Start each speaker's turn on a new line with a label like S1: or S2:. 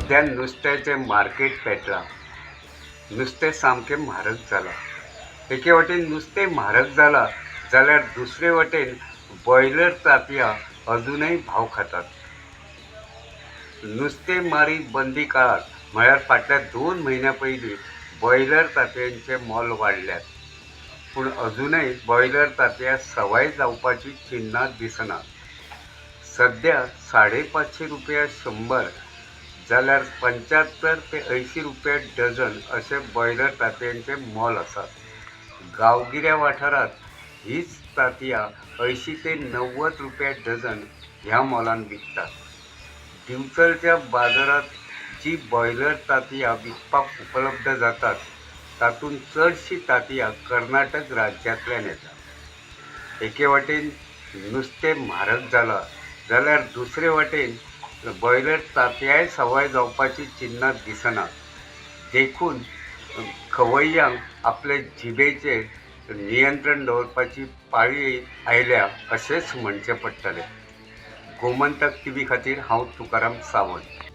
S1: सध्या नुस्त्याचे मार्केट पेटला. नुस्तें सामकें म्हारग जाला. एके वटेन नुस्तें म्हारग जाला जाल्यार दुसरे वटेन बॉयलर तांतयां अजूनय भाव खातात. नुस्तेंमारी बंदी काळात म्हळ्यार फाटल्या 2 म्हयन्यां पयलीं बॉयलर तांतयांचें मोल वाडल्यात. पूण अजूनय बॉयलर तांतयां सवाय जावपाची चिन्नां दिसनात. सध्या ₹550 100 जाल्यार 75 ते 80 रुपया डझन अशें बॉयलर तांतयांचें मोल आसा. गांवगिऱ्या वाठारांत हीच तांतयां 80 ते 90 रुपया डझन ह्या मोलान विकतात. दिवचलच्या बाजारात जी बॉयलर तांतयां विकपाक उपलब्ध जातात तातूंत चडशीं तांतयां कर्नाटक राज्यांतल्यान येता. एके वटेन नुस्तें म्हारग जालां जाल्यार दुसरे वटेन बॉयलर तांतयांय सवाय जावपाची चिन्नां दिसनात. देखून खवय्यांक आपले जिबेचेर नियंत्रण दवरपाची पाळी आयल्या अशेंच म्हणचें पडटलें. गोमंतक टीव्ही खातीर हांव तुकाराम सावंत.